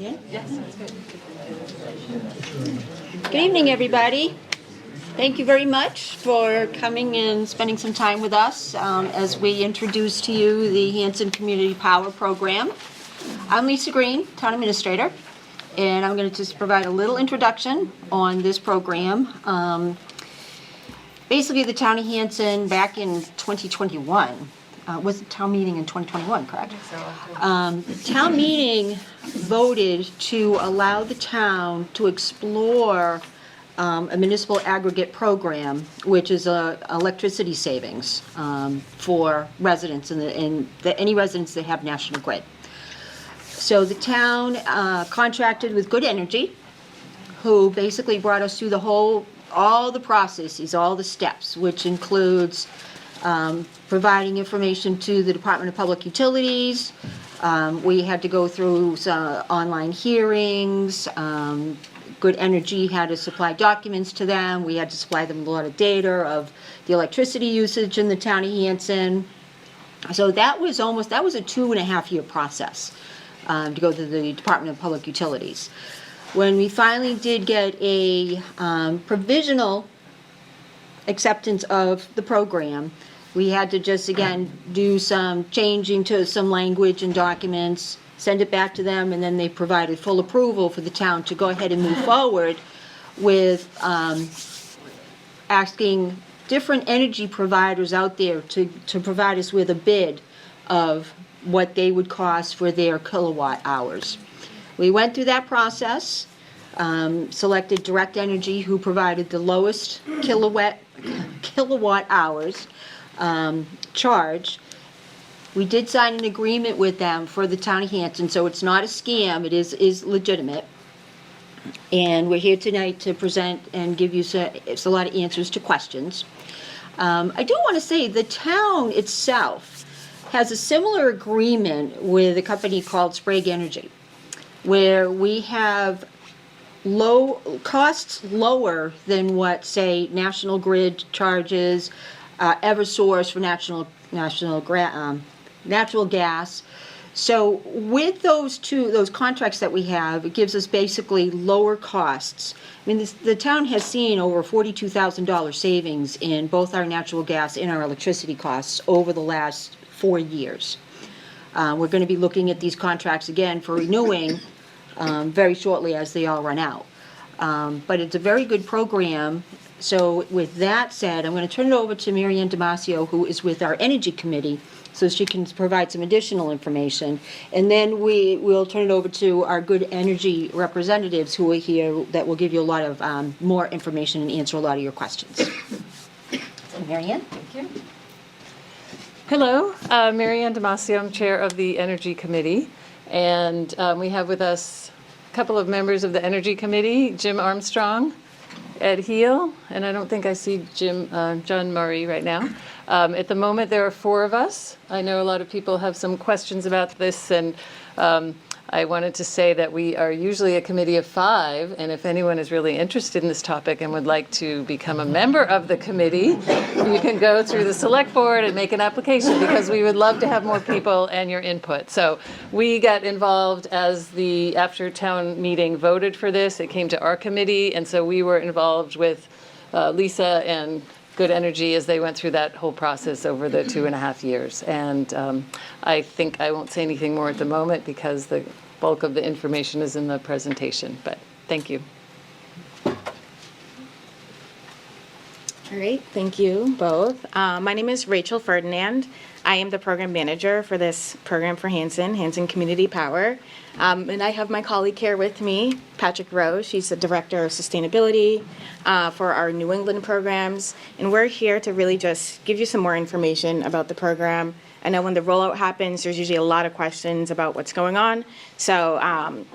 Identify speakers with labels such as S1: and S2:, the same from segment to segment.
S1: in?
S2: Yes, that's good.
S1: Good evening, everybody. Thank you very much for coming and spending some time with us as we introduce to you the Hanson Community Power Program. I'm Lisa Green, Town Administrator, and I'm going to just provide a little introduction on this program. Basically, the Town of Hanson back in 2021, was the town meeting in 2021, correct? The town meeting voted to allow the town to explore a municipal aggregate program, which is electricity savings for residents and any residents that have National Grid. So the town contracted with Good Energy, who basically brought us through all the processes, all the steps, which includes providing information to the Department of Public Utilities. We had to go through some online hearings. Good Energy had to supply documents to them. We had to supply them a lot of data of the electricity usage in the town of Hanson. So that was a 2.5-year process to go through the Department of Public Utilities. When we finally did get a provisional acceptance of the program, we had to just, again, do some changing to some language and documents, send it back to them, and then they provided full approval for the town to go ahead and move forward with asking different energy providers out there to provide us with a bid of what they would cost for their kilowatt hours. We went through that process, selected Direct Energy, who provided the lowest kilowatt hours charge. We did sign an agreement with them for the town of Hanson, so it's not a scam, it is legitimate. And we're here tonight to present and give you a lot of answers to questions. I do want to say the town itself has a similar agreement with a company called Sprague Energy, where we have costs lower than what, say, National Grid charges, Eversource for natural gas. So with those contracts that we have, it gives us basically lower costs. I mean, the town has seen over $42,000 savings in both our natural gas and our electricity costs over the last 4 years. We're going to be looking at these contracts again for renewing very shortly as they all run out. But it's a very good program. So with that said, I'm going to turn it over to Mary Ann Damasio, who is with our Energy Committee, so she can provide some additional information. And then we'll turn it over to our Good Energy representatives who are here that will give you a lot of more information and answer a lot of your questions. So Mary Ann?
S2: Thank you. Hello, Mary Ann Damasio. I'm chair of the Energy Committee. And we have with us a couple of members of the Energy Committee, Jim Armstrong, Ed Heel, and I don't think I see John Murray right now. At the moment, there are 4 of us. I know a lot of people have some questions about this, and I wanted to say that we are usually a committee of 5, and if anyone is really interested in this topic and would like to become a member of the committee, you can go through the select board and make an application, because we would love to have more people and your input. So we got involved as the after town meeting voted for this. It came to our committee, and so we were involved with Lisa and Good Energy as they went through that whole process over the 2.5 years. And I think I won't say anything more at the moment because the bulk of the information is in the presentation, but thank you.
S3: All right, thank you both. My name is Rachel Ferdinand. I am the program manager for this program for Hanson Community Power. And I have my colleague here with me, Patrick Rose. She's the Director of Sustainability for our New England programs. And we're here to really just give you some more information about the program. I know when the rollout happens, there's usually a lot of questions about what's going on. So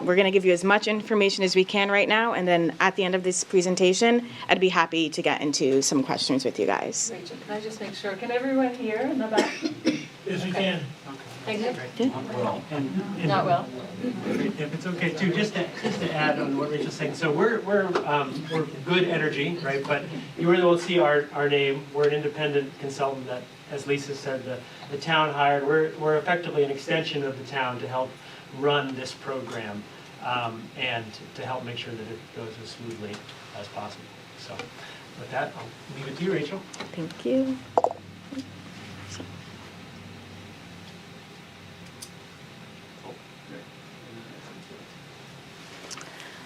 S3: we're going to give you as much information as we can right now. And then at the end of this presentation, I'd be happy to get into some questions with you guys.
S2: Rachel, can I just make sure? Can everyone hear in the back?
S4: Yes, we can.
S2: Thank you.
S4: And
S2: Not well.
S4: if it's okay too, just to add on what Rachel's saying. So we're Good Energy, right? But you really won't see our name. We're an independent consultant that, as Lisa said, the town hired. We're effectively an extension of the town to help run this program. and to help make sure that it goes as smoothly as possible. So with that, I'll leave it to you, Rachel.
S3: Thank you.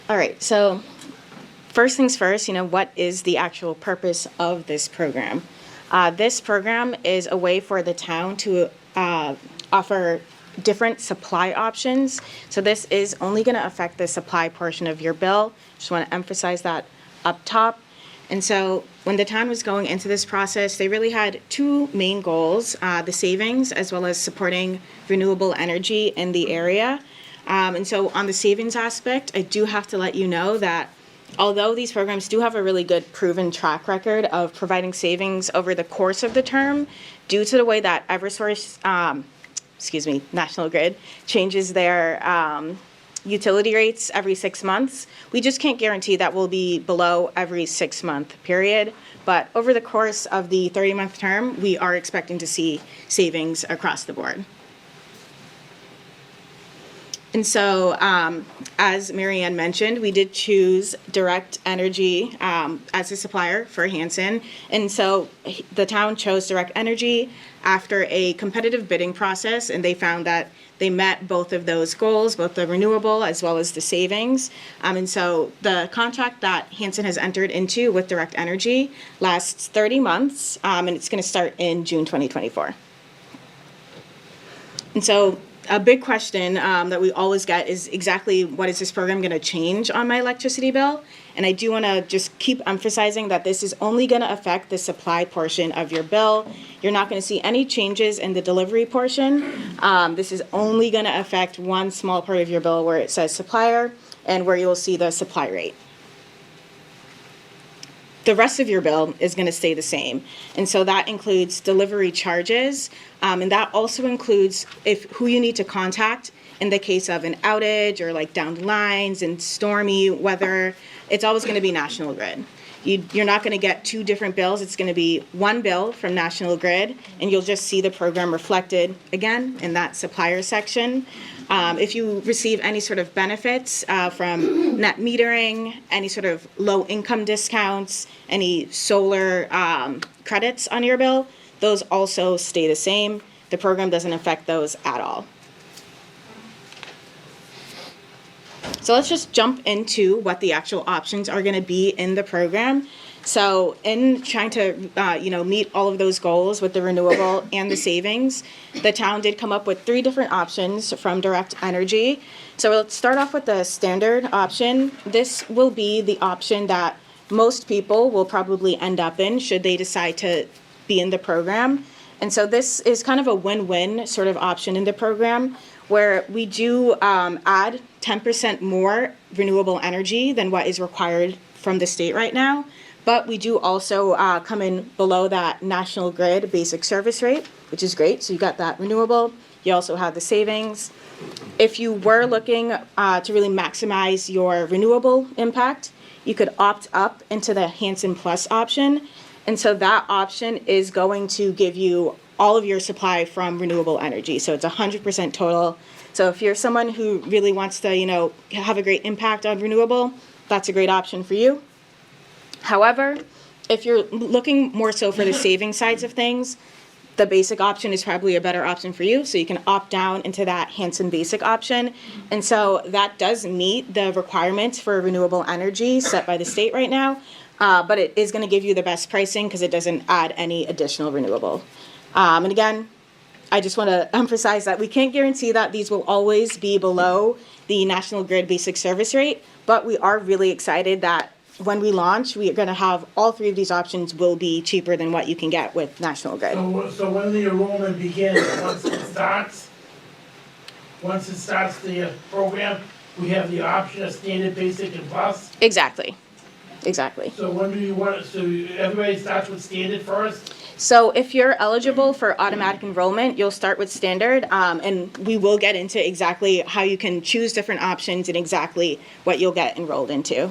S3: All right, so first things first, what is the actual purpose of this program? This program is a way for the town to offer different supply options. So this is only going to affect the supply portion of your bill. Just want to emphasize that up top. And so when the town was going into this process, they really had two main goals, the savings as well as supporting renewable energy in the area. And so on the savings aspect, I do have to let you know that although these programs do have a really good proven track record of providing savings over the course of the term, due to the way that Eversource, National Grid, changes their utility rates every 6 months, we just can't guarantee that we'll be below every 6-month period. But over the course of the 30-month term, we are expecting to see savings across the board. And so, as Mary Ann mentioned, we did choose Direct Energy as a supplier for Hanson. And so the town chose Direct Energy after a competitive bidding process, and they found that they met both of those goals, both the renewable as well as the savings. And so the contract that Hanson has entered into with Direct Energy lasts 30 months, and it's going to start in June 2024. And so a big question that we always get is exactly what is this program going to change on my electricity bill? And I do want to just keep emphasizing that this is only going to affect the supply portion of your bill. You're not going to see any changes in the delivery portion. This is only going to affect one small part of your bill where it says supplier and where you'll see the supply rate. The rest of your bill is going to stay the same. And so that includes delivery charges, and that also includes who you need to contact in the case of an outage or like downed lines and stormy weather. It's always going to be National Grid. You're not going to get two different bills. It's going to be one bill from National Grid, and you'll just see the program reflected again in that supplier section. If you receive any sort of benefits from net metering, any sort of low income discounts, any solar credits on your bill, those also stay the same. The program doesn't affect those at all. So let's just jump into what the actual options are going to be in the program. So in trying to meet all of those goals with the renewable and the savings, the town did come up with 3 different options from Direct Energy. So let's start off with the standard option. This will be the option that most people will probably end up in should they decide to be in the program. And so this is kind of a win-win sort of option in the program where we do add 10% more renewable energy than what is required from the state right now. But we do also come in below that National Grid basic service rate, which is great. So you got that renewable. You also have the savings. If you were looking to really maximize your renewable impact, you could opt up into the Hanson Plus option. And so that option is going to give you all of your supply from renewable energy. So it's 100% total. So if you're someone who really wants to, have a great impact on renewable, that's a great option for you. However, if you're looking more so for the saving sides of things, the basic option is probably a better option for you. So you can opt down into that Hanson basic option. And so that does meet the requirements for renewable energy set by the state right now. But it is going to give you the best pricing because it doesn't add any additional renewable. And again, I just want to emphasize that we can't guarantee that these will always be below the National Grid basic service rate, but we are really excited that when we launch, we are going to have all 3 of these options will be cheaper than what you can get with National Grid.
S5: So when the enrollment begins, once it starts the program, we have the option of standard, basic, and plus?
S3: Exactly.
S5: So when do you want it, so everybody starts with standard first?
S3: So if you're eligible for automatic enrollment, you'll start with standard, and we will get into exactly how you can choose different options and exactly what you'll get enrolled into.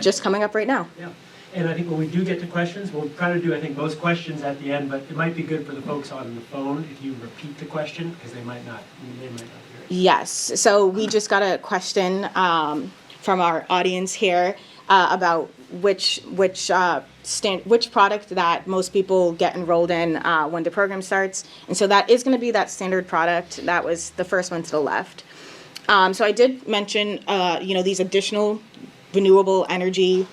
S3: Just coming up right now.
S4: Yeah. And I think when we do get to questions, we'll try to do, I think, most questions at the end, but it might be good for the folks on the phone if you repeat the question, because they might not hear it.
S3: Yes, so we just got a question from our audience here about which product that most people get enrolled in when the program starts. And so that is going to be that standard product. That was the first one to the left. So I did mention, these additional renewable energy.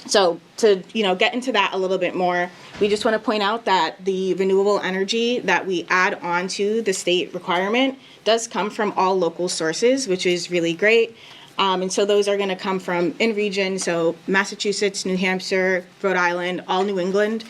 S3: So to, get into that a little bit more, we just want to point out that the renewable energy that we add on to the state requirement does come from all local sources, which is really great. And so those are going to come from in region, so Massachusetts, New Hampshire, Rhode Island, all New England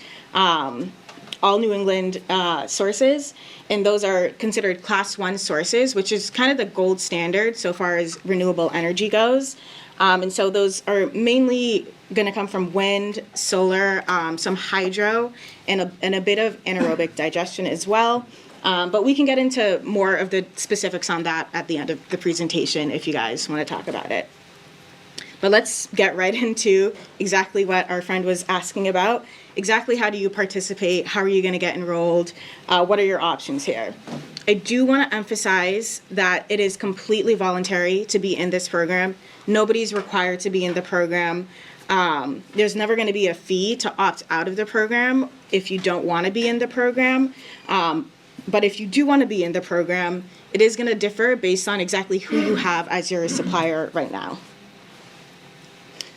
S3: sources. And those are considered class 1 sources, which is kind of the gold standard so far as renewable energy goes. And so those are mainly going to come from wind, solar, some hydro, and a bit of anaerobic digestion as well. But we can get into more of the specifics on that at the end of the presentation if you guys want to talk about it. But let's get right into exactly what our friend was asking about. Exactly how do you participate? How are you going to get enrolled? What are your options here? I do want to emphasize that it is completely voluntary to be in this program. Nobody's required to be in the program. There's never going to be a fee to opt out of the program if you don't want to be in the program. But if you do want to be in the program, it is going to differ based on exactly who you have as your supplier right now.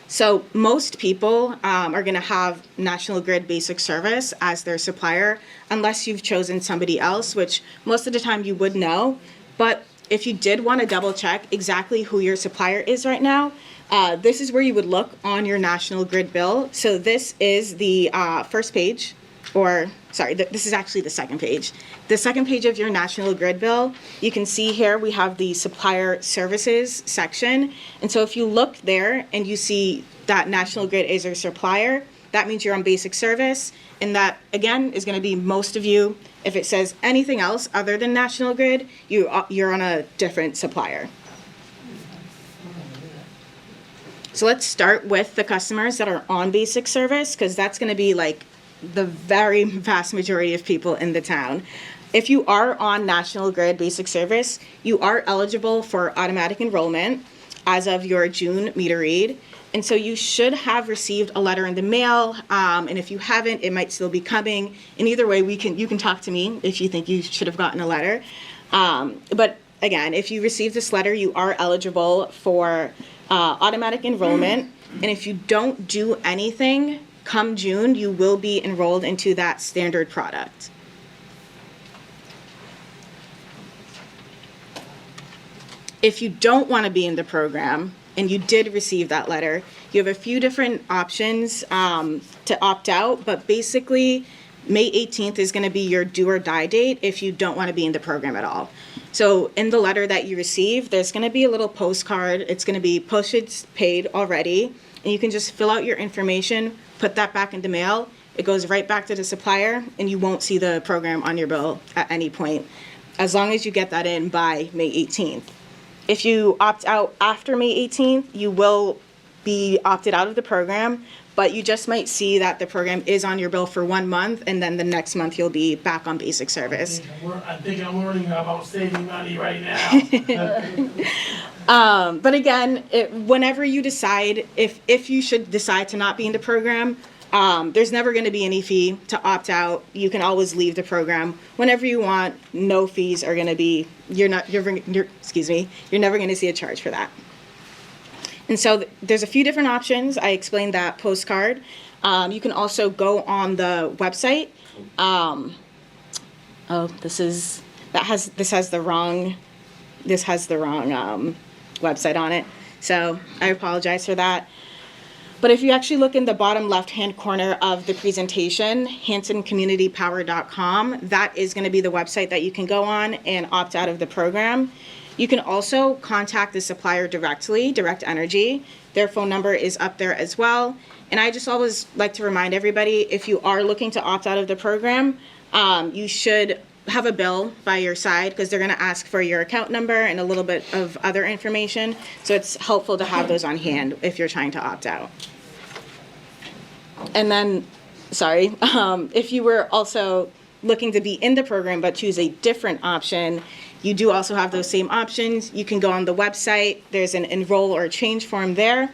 S3: So most people are going to have National Grid Basic Service as their supplier, unless you've chosen somebody else, which most of the time you would know. But if you did want to double check exactly who your supplier is right now, this is where you would look on your National Grid bill. So this is the first page, this is actually the second page. The second page of your National Grid bill, you can see here we have the supplier services section. And so if you look there and you see that National Grid is your supplier, that means you're on basic service. And that, again, is going to be most of you. If it says anything else other than National Grid, you're on a different supplier. So let's start with the customers that are on basic service, because that's going to be like the very vast majority of people in the town. If you are on National Grid Basic Service, you are eligible for automatic enrollment as of your June meter read. And so you should have received a letter in the mail, and if you haven't, it might still be coming. And either way, you can talk to me if you think you should have gotten a letter. But again, if you received this letter, you are eligible for automatic enrollment. And if you don't do anything, come June, you will be enrolled into that standard product. If you don't want to be in the program and you did receive that letter, you have a few different options to opt out, but basically May 18th is going to be your do or die date if you don't want to be in the program at all. So in the letter that you receive, there's going to be a little postcard. It's going to be postage paid already, and you can just fill out your information, put that back in the mail. It goes right back to the supplier, and you won't see the program on your bill at any point, as long as you get that in by May 18th. If you opt out after May 18th, you will be opted out of the program, but you just might see that the program is on your bill for 1 month, and then the next month you'll be back on basic service.
S5: I think I'm learning about saving money right now.
S3: But again, whenever you decide, if you should decide to not be in the program, there's never going to be any fee to opt out. You can always leave the program whenever you want. No fees are going to be. You're never going to see a charge for that. And so there's a few different options. I explained that postcard. You can also go on the website. This has the wrong website on it. So I apologize for that. But if you actually look in the bottom left-hand corner of the presentation, HansonCommunityPower.com, that is going to be the website that you can go on and opt out of the program. You can also contact the supplier directly, Direct Energy. Their phone number is up there as well. And I just always like to remind everybody, if you are looking to opt out of the program, you should have a bill by your side, because they're going to ask for your account number and a little bit of other information. So it's helpful to have those on hand if you're trying to opt out. And then, sorry, if you were also looking to be in the program but choose a different option, you do also have those same options. You can go on the website, there's an enroll or change form there,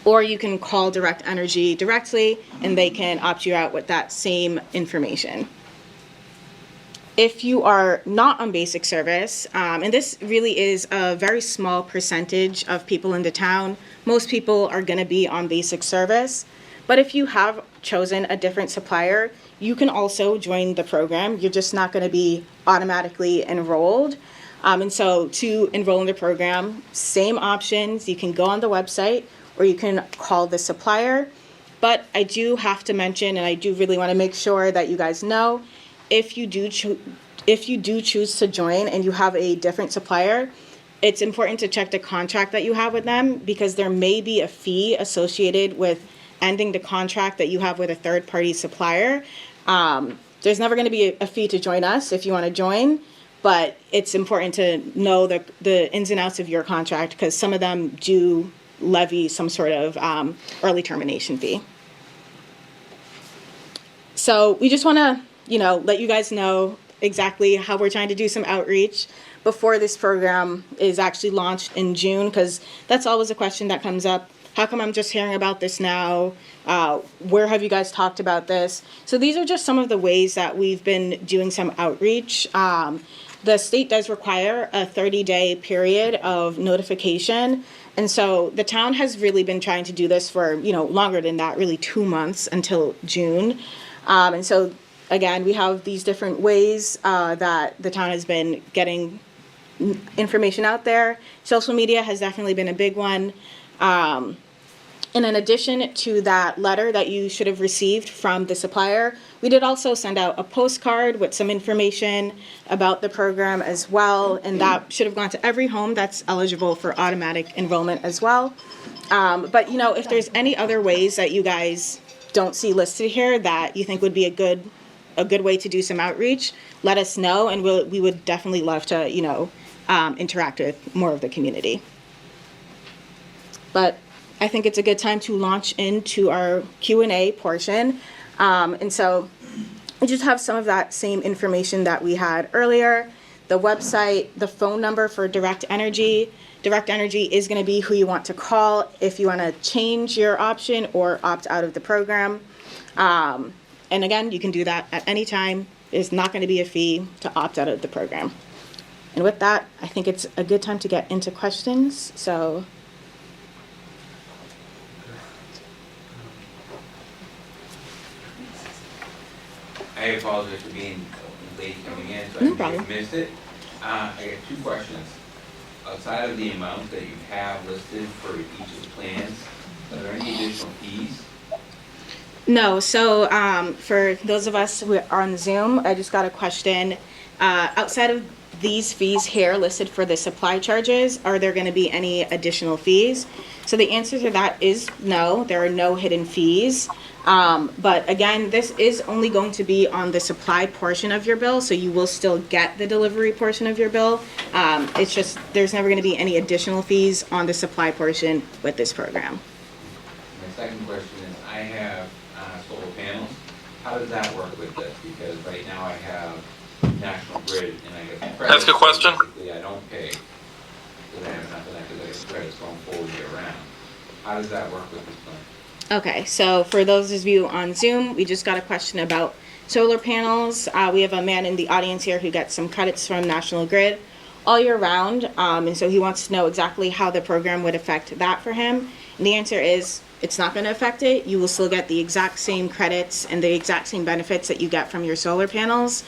S3: or you can call Direct Energy directly and they can opt you out with that same information. If you are not on basic service, and this really is a very small percentage of people in the town, most people are going to be on basic service. But if you have chosen a different supplier, you can also join the program. You're just not going to be automatically enrolled. And so to enroll in the program, same options. You can go on the website or you can call the supplier. But I do have to mention, and I do really want to make sure that you guys know, if you do choose to join and you have a different supplier, it's important to check the contract that you have with them, because there may be a fee associated with ending the contract that you have with a third-party supplier. There's never going to be a fee to join us if you want to join, but it's important to know the ins and outs of your contract, because some of them do levy some sort of early termination fee. So we just want to, let you guys know exactly how we're trying to do some outreach before this program is actually launched in June, because that's always a question that comes up. How come I'm just hearing about this now? Where have you guys talked about this? So these are just some of the ways that we've been doing some outreach. The state does require a 30-day period of notification. And so the town has really been trying to do this for, longer than that, really 2 months until June. And so, again, we have these different ways that the town has been getting information out there. Social media has definitely been a big one. And in addition to that letter that you should have received from the supplier, we did also send out a postcard with some information about the program as well, and that should have gone to every home that's eligible for automatic enrollment as well. But if there's any other ways that you guys don't see listed here that you think would be a good way to do some outreach, let us know, and we would definitely love to interact with more of the community. But I think it's a good time to launch into our Q&A portion. And so we just have some of that same information that we had earlier. The website, the phone number for Direct Energy. Direct Energy is going to be who you want to call if you want to change your option or opt out of the program. And again, you can do that at any time. There's not going to be a fee to opt out of the program. And with that, I think it's a good time to get into questions. So.
S6: I apologize for being late coming in, so
S3: No
S6: I
S3: problem.
S6: missed it. I got 2 questions. Outside of the amount that you have listed for each of the plans, are there any additional fees?
S3: No, so for those of us who are on Zoom, I just got a question. Outside of these fees here listed for the supply charges, are there going to be any additional fees? So the answer to that is no, there are no hidden fees. But again, this is only going to be on the supply portion of your bill, so you will still get the delivery portion of your bill. It's just there's never going to be any additional fees on the supply portion with this program.
S6: My second question is, I have solar panels. How does that work with this? Because right now I have National Grid and I get credits.
S7: Ask a question.
S6: Basically, I don't pay because I have enough of that because I get credits going forward year round. How does that work with this plan?
S3: Okay, so for those of you on Zoom, we just got a question about solar panels. We have a man in the audience here who gets some credits from National Grid all year round, and so he wants to know exactly how the program would affect that for him. And the answer is, it's not going to affect it. You will still get the exact same credits and the exact same benefits that you get from your solar panels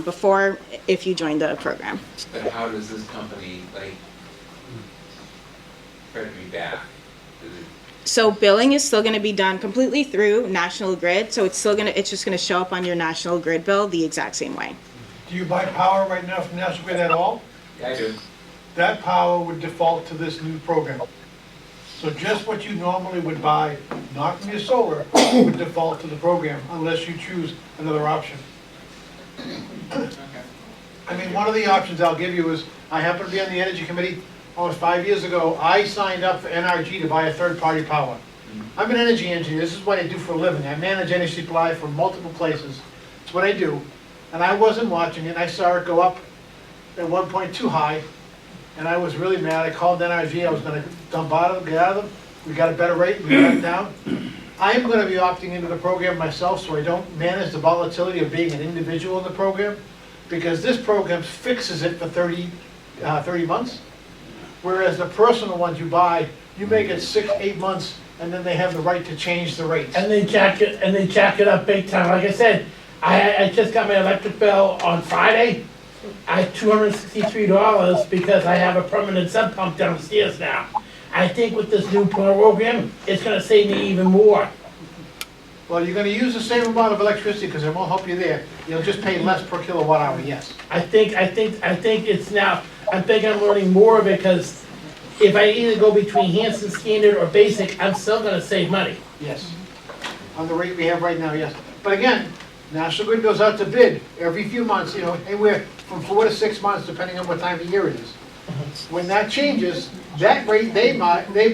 S3: before if you join the program.
S6: But how does this company, credit me back?
S3: So billing is still going to be done completely through National Grid, so it's just going to show up on your National Grid bill the exact same way.
S8: Do you buy power right now from National Grid at all?
S6: Yeah, I do.
S8: That power would default to this new program. So just what you normally would buy, not from your solar, would default to the program unless you choose another option. I mean, one of the options I'll give you is, I happen to be on the Energy Committee almost 5 years ago. I signed up for NRG to buy a third-party power. I'm an energy engineer, this is what I do for a living. I manage energy supply for multiple places. It's what I do. And I wasn't watching it, I saw it go up at one point too high, and I was really mad. I called NRG, I was gonna dump out of them, get out of them. We got a better rate, we got it down. I'm gonna be opting into the program myself, so I don't manage the volatility of being an individual in the program, because this program fixes it for 30 months. Whereas the personal ones you buy, you make it 6, 8 months, and then they have the right to change the rates.
S5: And they jack it up big time. Like I said, I just got my electric bill on Friday. I had $263 because I have a permanent sump pump downstairs now. I think with this new program, it's gonna save me even more.
S8: Well, you're gonna use the same amount of electricity, because it won't help you there. You'll just pay less per kilowatt hour, yes.
S5: I think it's now, I think I'm learning more because if I either go between Hanson Standard or Basic, I'm still gonna save money.
S8: Yes. On the rate we have right now, yes. But again, National Grid goes out to bid every few months, anywhere from 4 to 6 months, depending on what time of year it is. When that changes, that rate they buy may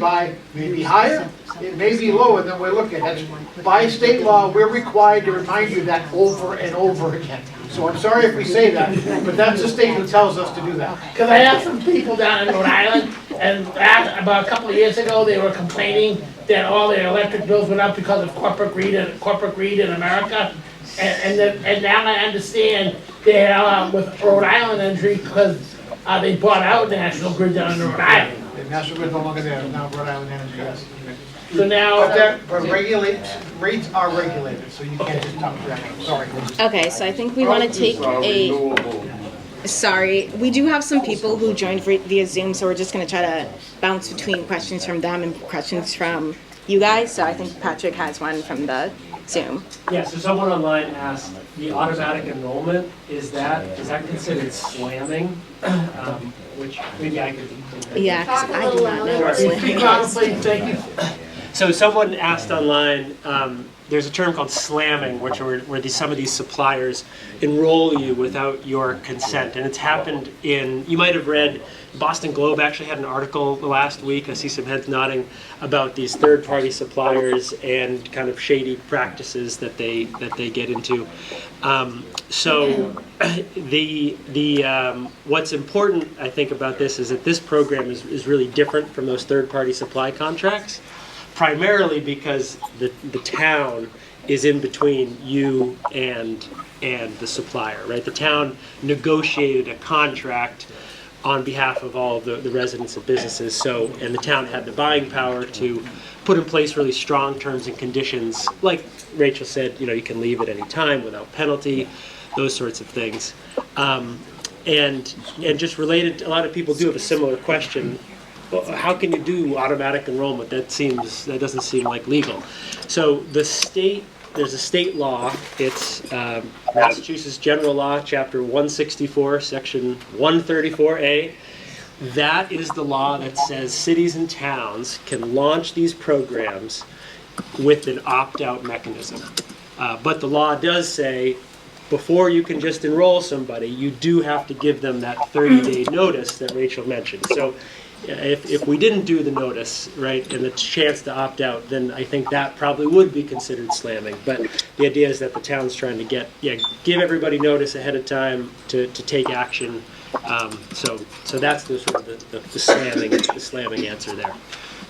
S8: be higher, it may be lower than we're looking at. By state law, we're required to remind you that over and over again. So I'm sorry if we say that, but that's the state who tells us to do that.
S5: Because I have some people down in Rhode Island, and about a couple of years ago, they were complaining that all their electric bills went up because of corporate greed in America. And now I understand that with Rhode Island Energy, because they bought out National Grid down in Rhode Island.
S8: The National Grid's no longer there, now Rhode Island Energy, yes.
S5: So now,
S8: But rates are regulated, so you can't just dump that, sorry.
S3: Okay, so I think we want to take sorry, we do have some people who joined via Zoom, so we're just going to try to bounce between questions from them and questions from you guys. So I think Patrick has one from the Zoom.
S4: Yeah, so someone online asked, the automatic enrollment, is that considered slamming? Which maybe I could.
S3: Yeah, 'cause I do not know what
S5: speak
S3: slamming
S5: loud,
S3: is.
S5: please, thank you.
S4: So someone asked online, there's a term called slamming, where some of these suppliers enroll you without your consent. And it's happened you might have read, Boston Globe actually had an article last week, I see some heads nodding, about these third-party suppliers and kind of shady practices that they get into. So what's important, I think, about this is that this program is really different from those third-party supply contracts, primarily because the town is in between you and the supplier, right? The town negotiated a contract on behalf of all of the residents and businesses, and the town had the buying power to put in place really strong terms and conditions. Like Rachel said, you can leave at any time without penalty, those sorts of things. And just related, a lot of people do have a similar question. Well, how can you do automatic enrollment? That doesn't seem like legal. So there's a state law. It's Massachusetts General Law, Chapter 164, Section 134A. That is the law that says cities and towns can launch these programs with an opt-out mechanism. But the law does say, before you can just enroll somebody, you do have to give them that 30-day notice that Rachel mentioned. So if we didn't do the notice, right, and the chance to opt out, then I think that probably would be considered slamming. But the idea is that the town's trying to give everybody notice ahead of time to take action. So that's the sort of the slamming answer there.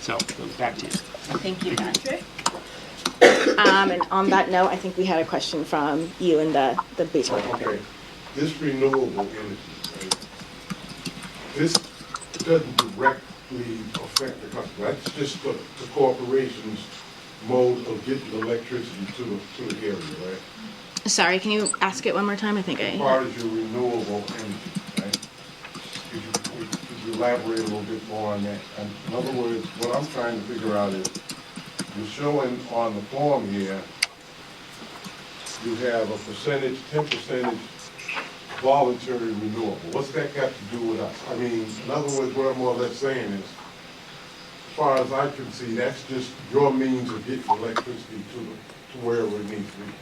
S4: So back to you.
S1: Thank you, Patrick.
S3: And on that note, I think we had a question from you in the basement.
S7: Okay, this renewable energy, right? This doesn't directly affect the customer. That's just the corporation's mode of getting electricity to the area, right?
S3: Sorry, can you ask it one more time? I think
S7: As far as your renewable energy, right? Could you elaborate a little bit more on that? And in other words, what I'm trying to figure out is, you're showing on the form here, you have a percentage, 10% voluntary renewable. What's that got to do with us? I mean, in other words, what I'm more or less saying is, as far as I can see, that's just your means of getting electricity to wherever it needs to be.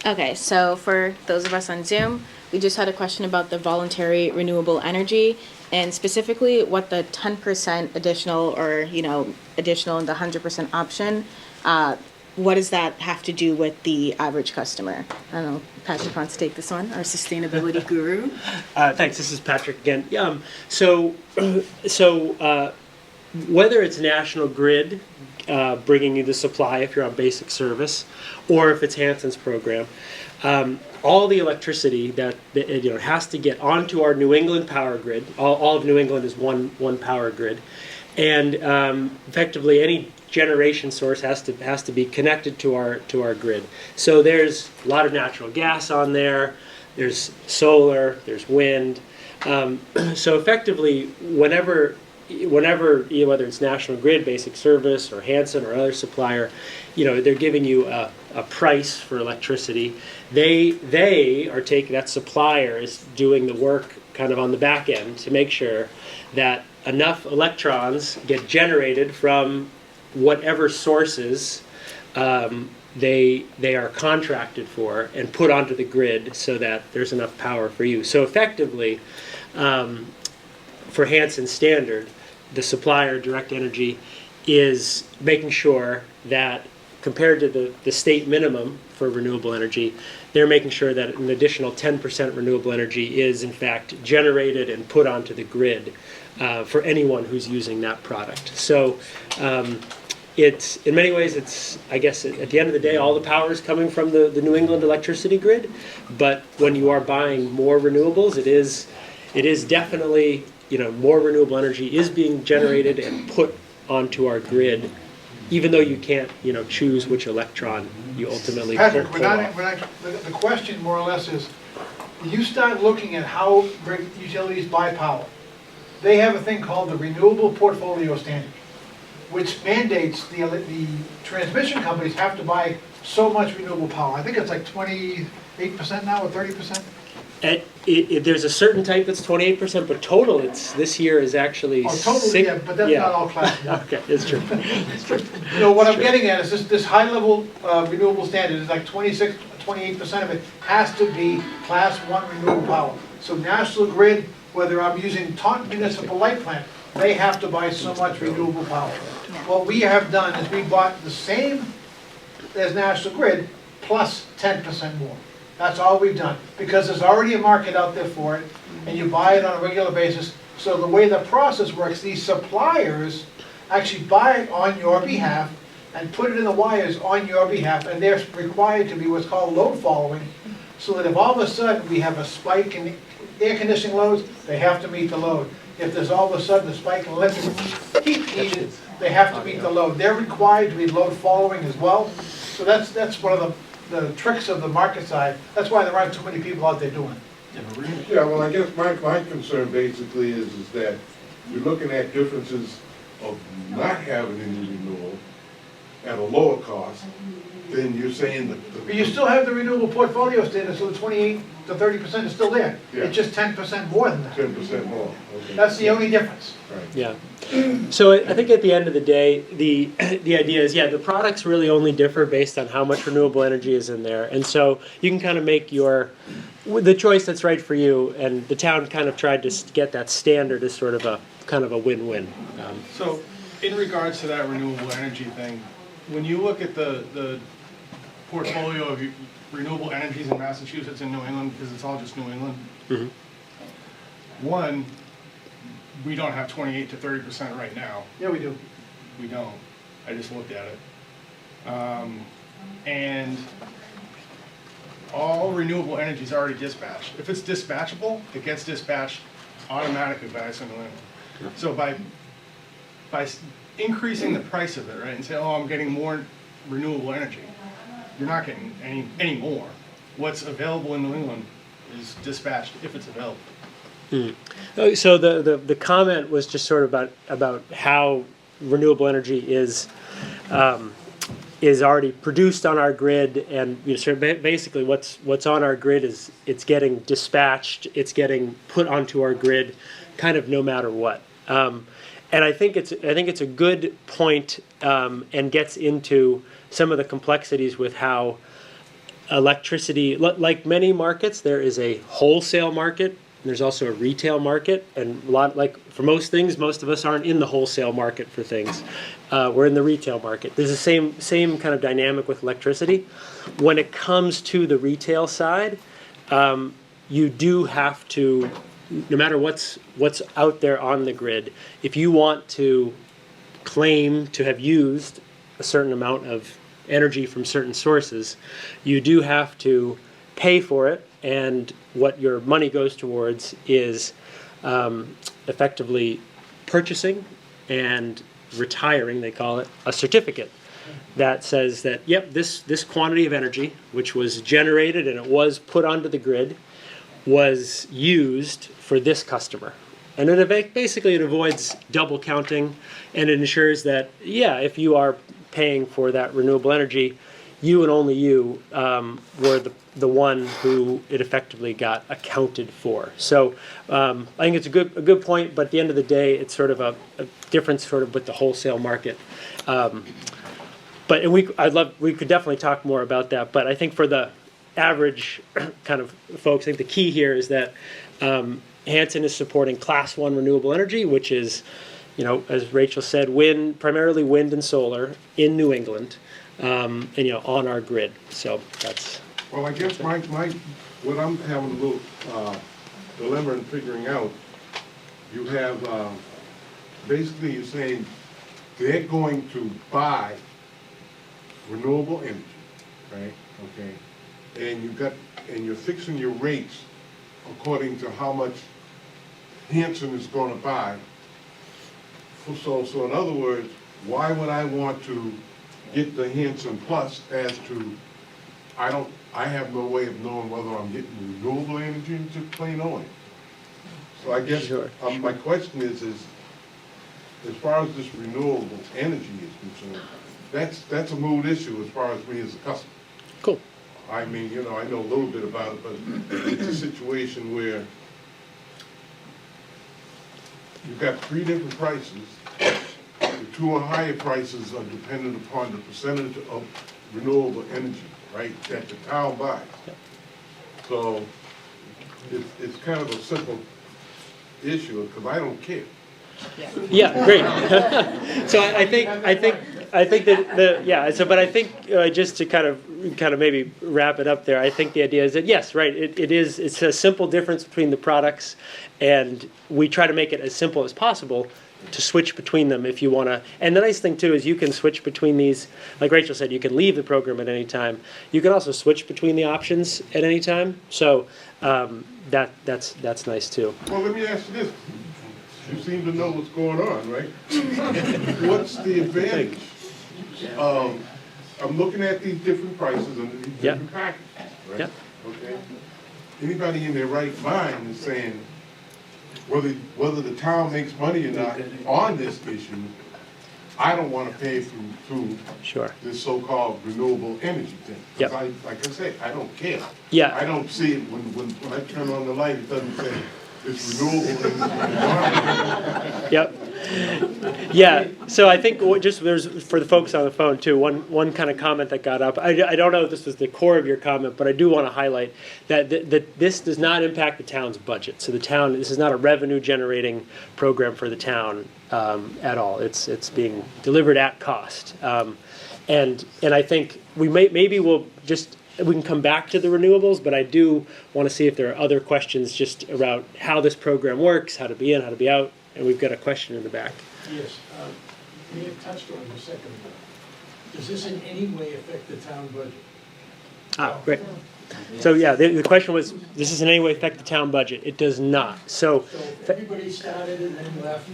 S3: Okay, so for those of us on Zoom, we just had a question about the voluntary renewable energy and specifically what the 10% additional or, additional and the 100% option, what does that have to do with the average customer? I don't know, Patrick wants to take this one, our sustainability guru.
S4: Thanks. This is Patrick again. So whether it's National Grid bringing you the supply if you're on basic service, or if it's Hanson's program, all the electricity that has to get onto our New England power grid. All of New England is one power grid, and effectively any generation source has to be connected to our grid. So there's a lot of natural gas on there. There's solar. There's wind. So effectively, whenever whether it's National Grid, Basic Service, or Hanson or other supplier, they're giving you a price for electricity. They are taking, that supplier is doing the work kind of on the back end to make sure that enough electrons get generated from whatever sources they are contracted for and put onto the grid so that there's enough power for you. So effectively, for Hanson Standard, the supplier, Direct Energy, is making sure that compared to the state minimum for renewable energy, they're making sure that an additional 10% renewable energy is in fact generated and put onto the grid for anyone who's using that product. So it's, in many ways, it's, I guess, at the end of the day, all the power is coming from the New England electricity grid. But when you are buying more renewables, it is definitely, more renewable energy is being generated and put onto our grid, even though you can't, choose which electron you ultimately
S8: Patrick,
S4: pull off.
S8: the question more or less is, when you start looking at how utilities buy power, they have a thing called the Renewable Portfolio Standard, which mandates the transmission companies have to buy so much renewable power. I think it's like 28% now or 30%.
S4: There's a certain type that's 28%, but total this year is actually
S8: Oh, totally, yeah, but that's not all class one.
S4: Okay, it's true. It's true.
S8: What I'm getting at is this high-level renewable standard is like 28% of it has to be class 1 renewable power. So National Grid, whether I'm using Taunton Municipal Light Plant, they have to buy so much renewable power. What we have done is we bought the same as National Grid plus 10% more. That's all we've done, because there's already a market out there for it, and you buy it on a regular basis. So the way the process works, these suppliers actually buy it on your behalf and put it in the wires on your behalf, and they're required to be what's called load following, so that if all of a sudden we have a spike in air conditioning loads, they have to meet the load. If there's all of a sudden a spike in electric heat needed, they have to meet the load. They're required to be load following as well. So that's one of the tricks of the market side. That's why there aren't too many people out there doing it.
S7: Yeah, well, I guess my concern basically is that you're looking at differences of not having any renewal at a lower cost, then you're saying that.
S8: But you still have the renewable portfolio standard, so the 28 to 30% is still there.
S7: Yeah.
S8: It's just 10% more than that.
S7: 10% more, okay.
S8: That's the only difference.
S7: Right.
S4: Yeah. So I think at the end of the day, the idea is, the products really only differ based on how much renewable energy is in there. And so you can kind of make the choice that's right for you, and the town kind of tried to get that standard as sort of a kind of a win-win.
S9: So in regards to that renewable energy thing, when you look at the portfolio of renewable energies in Massachusetts and New England, because it's all just New England, one, we don't have 28 to 30% right now.
S8: Yeah, we do.
S9: We don't. I just looked at it. And all renewable energy is already dispatched. If it's dispatchable, it gets dispatched automatically by us in New England. So by increasing the price of it, right, and say, oh, I'm getting more renewable energy, you're not getting any more. What's available in New England is dispatched if it's available.
S4: So the comment was just sort of about how renewable energy is already produced on our grid, and sort of basically what's on our grid is it's getting dispatched, it's getting put onto our grid, kind of no matter what. And I think it's a good point, and gets into some of the complexities with how electricity, like many markets, there is a wholesale market. There's also a retail market, and for most things, most of us aren't in the wholesale market for things. We're in the retail market. There's the same kind of dynamic with electricity. When it comes to the retail side, you do have to, no matter what's out there on the grid, if you want to claim to have used a certain amount of energy from certain sources, you do have to pay for it, and what your money goes towards is effectively purchasing and retiring, they call it, a certificate that says that, yep, this quantity of energy, which was generated and it was put onto the grid, was used for this customer. And it basically avoids double counting, and it ensures that, yeah, if you are paying for that renewable energy, you and only you were the one who it effectively got accounted for. So I think it's a good point, but at the end of the day, it's sort of a difference sort of with the wholesale market. We could definitely talk more about that, but I think for the average kind of folks, I think the key here is that Hanson is supporting Class 1 renewable energy, which is, as Rachel said, primarily wind and solar in New England, and on our grid. So that's.
S7: Well, I guess what I'm having a little dilemma in figuring out, you have, basically you're saying they're going to buy renewable energy, right? Okay. And you're fixing your rates according to how much Hanson is going to buy. So in other words, why would I want to get the Hanson Plus as to, I have no way of knowing whether I'm getting renewable energy or just plain oil. So I guess my question is as far as this renewable energy is concerned, that's a moot issue as far as me as a customer.
S4: Cool.
S7: I mean, I know a little bit about it, but it's a situation where you've got three different prices. The two are higher prices are dependent upon the percentage of renewable energy, right, that the town buys. So it's kind of a simple issue because I don't care.
S4: Yeah, great. So I think that but I think just to kind of maybe wrap it up there, I think the idea is that yes, right, it's a simple difference between the products, and we try to make it as simple as possible to switch between them if you want to. And the nice thing too is you can switch between these, like Rachel said, you can leave the program at any time. You can also switch between the options at any time. So that's nice too.
S7: Well, let me ask you this. You seem to know what's going on, right? What's the advantage? I'm looking at these different prices and these different packages, right?
S4: Yep.
S7: Okay. Anybody in their right mind is saying whether the town makes money or not on this issue, I don't want to pay through this so-called renewable energy thing.
S4: Yep.
S7: Like I said, I don't care.
S4: Yeah.
S7: I don't see it when I turn on the light. It doesn't say. It's renewable.
S4: Yep. Yeah. So I think there's for the folks on the phone too. One kind of comment that got up. I don't know if this was the core of your comment, but I do want to highlight that this does not impact the town's budget. So this is not a revenue generating program for the town at all. It's being delivered at cost. And I think we can come back to the renewables, but I do want to see if there are other questions just around how this program works, how to be in, how to be out, and we've got a question in the back.
S10: Yes, we have touched on it a second ago. Does this in any way affect the town budget?
S4: Great. So yeah, the question was, does this in any way affect the town budget? It does not. So
S10: if everybody started and then left,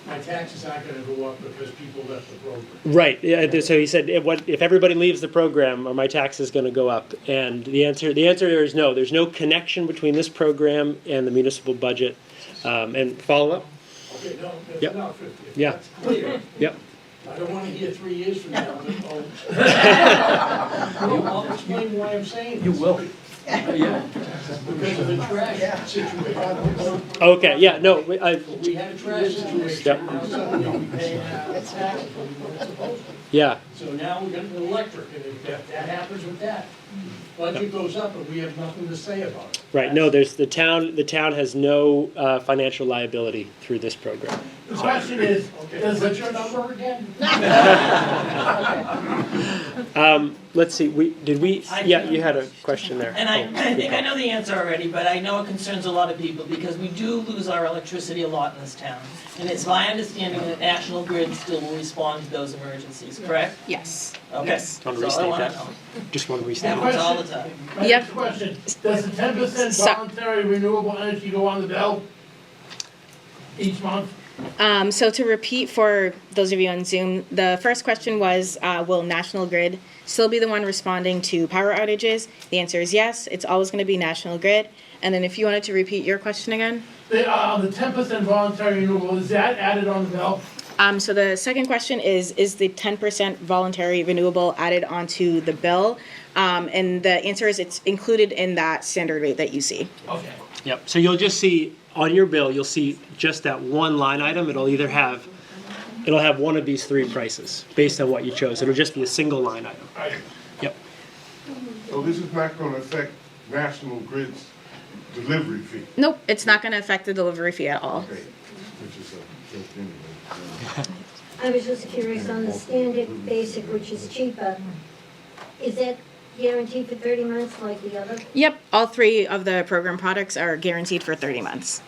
S10: my taxes aren't going to go up because people left the program.
S4: Right. Yeah, so he said, if everybody leaves the program, are my taxes going to go up? And the answer there is no. There's no connection between this program and the municipal budget. And follow up?
S10: Okay, no,
S4: Yep.
S10: no, if
S4: Yeah.
S10: that's clear.
S4: Yep.
S10: I don't want to hear 3 years from now. I'll explain why I'm saying this.
S4: You will.
S10: Because of the trash situation.
S4: Okay. Yeah. No.
S10: We had a trash situation.
S4: Yep.
S10: Now suddenly we pay taxes when we weren't supposed to.
S4: Yeah.
S10: So now we're getting electric, and if that happens with that, Budget goes up and we have nothing to say about it.
S4: Right, no, there's, the town has no financial liability through this program.
S5: The question is,
S10: Okay,
S5: does
S10: what's
S5: it,
S10: your number again?
S4: Let's see, yeah, you had a question there.
S11: And I
S4: Oh,
S11: think I know the answer already, but I know it concerns a lot of people because we do lose our electricity a lot in this town. And it's my understanding that National Grid still will respond to those emergencies, correct?
S3: Yes.
S11: Okay.
S3: Yes.
S4: Want to
S11: That's all I
S4: restate
S11: wanna
S4: that?
S11: know.
S4: Just want to restate
S11: Happens
S4: that.
S11: all the time.
S5: my
S3: Yep.
S5: next question, does the 10%
S3: So-
S5: voluntary renewable energy go on the bill each month?
S3: So to repeat for those of you on Zoom, the first question was, will National Grid still be the one responding to power outages? The answer is yes, it's always gonna be National Grid. And then if you wanted to repeat your question again?
S5: The 10% voluntary renewable, is that added on the bill?
S3: So the second question is the 10% voluntary renewable added onto the bill? And the answer is it's included in that standard rate that you see.
S5: Okay.
S4: Yep, so you'll just see, on your bill, you'll see just that one line item. It'll have one of these three prices, based on what you chose. It'll just be a single line item.
S5: Right.
S4: Yep.
S7: So this is not gonna affect National Grid's delivery fee?
S3: Nope, it's not gonna affect the delivery fee at all.
S7: Okay, which is a joke anyway.
S12: I was just curious on the standard basic, which is cheaper, is that guaranteed for 30 months like the other?
S3: Yep, all three of the program products are guaranteed for 30 months.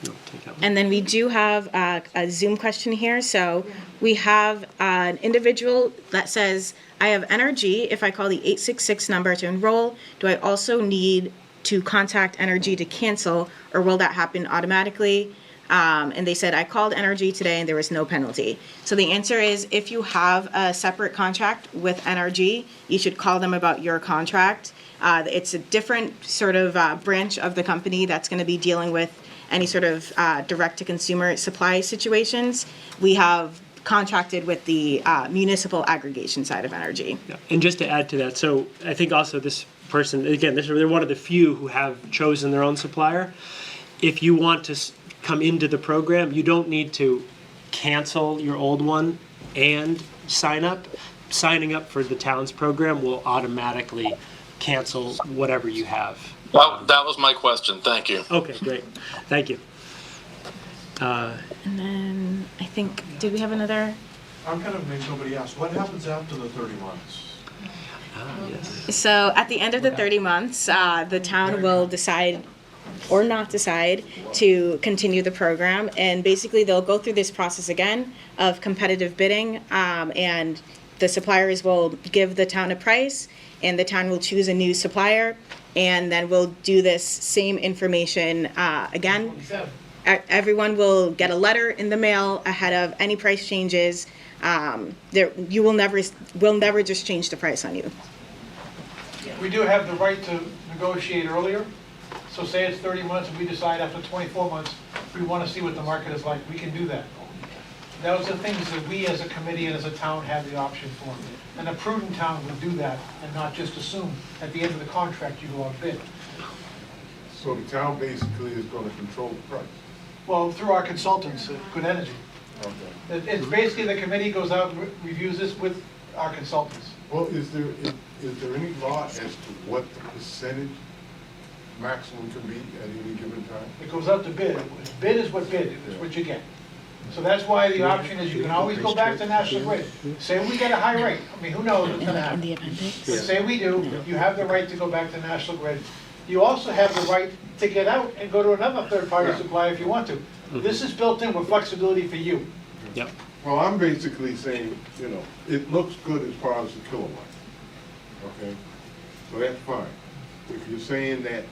S4: No, take that one.
S3: And then we do have a Zoom question here. So we have an individual that says, I have NRG. If I call the 866 number to enroll, do I also need to contact NRG to cancel, or will that happen automatically? And they said, I called NRG today and there was no penalty. So the answer is, if you have a separate contract with NRG, you should call them about your contract. It's a different sort of branch of the company that's going to be dealing with any sort of direct-to-consumer supply situations. We have contracted with the municipal aggregation side of NRG.
S4: Yeah. And just to add to that, so I think also this person, again, they're one of the few who have chosen their own supplier. If you want to come into the program, you don't need to cancel your old one and sign up. Signing up for the town's program will automatically cancel whatever you have.
S13: That was my question. Thank you.
S4: Okay, great. Thank you.
S3: And then I think, did we have another?
S14: I'm kind of amazed nobody asked, what happens after the 30 months?
S4: Yes.
S3: So at the end of the 30 months, the town will decide or not decide to continue the program. And basically, they'll go through this process again of competitive bidding, and the suppliers will give the town a price, and the town will choose a new supplier, and then we'll do this same information again. Everyone will get a letter in the mail ahead of any price changes. We'll never just change the price on you.
S8: We do have the right to negotiate earlier. So say it's 30 months and we decide after 24 months, we want to see what the market is like, we can do that. Those are things that we as a committee and as a town have the option for. And a prudent town would do that and not just assume at the end of the contract you go out bid.
S7: So the town basically is gonna control the price?
S8: Well, through our consultants, Good Energy.
S7: Okay.
S8: It's basically the committee goes out and reviews this with our consultants.
S7: Well, is there any law as to what the percentage maximum can be at any given time?
S8: It goes out to bid. Bid is what bid, it's what you get. So that's why the option is you can always go back to National Grid. Say we get a high rate, I mean, who knows what's gonna
S3: In
S8: happen.
S3: the appendix.
S8: But say we do, you have the right to go back to National Grid. You also have the right to get out and go to another third-party supplier if you want to. This is built in with flexibility for you.
S4: Yep.
S7: Well, I'm basically saying, it looks good as far as the kilowatt. Okay? So that's fine. If you're saying that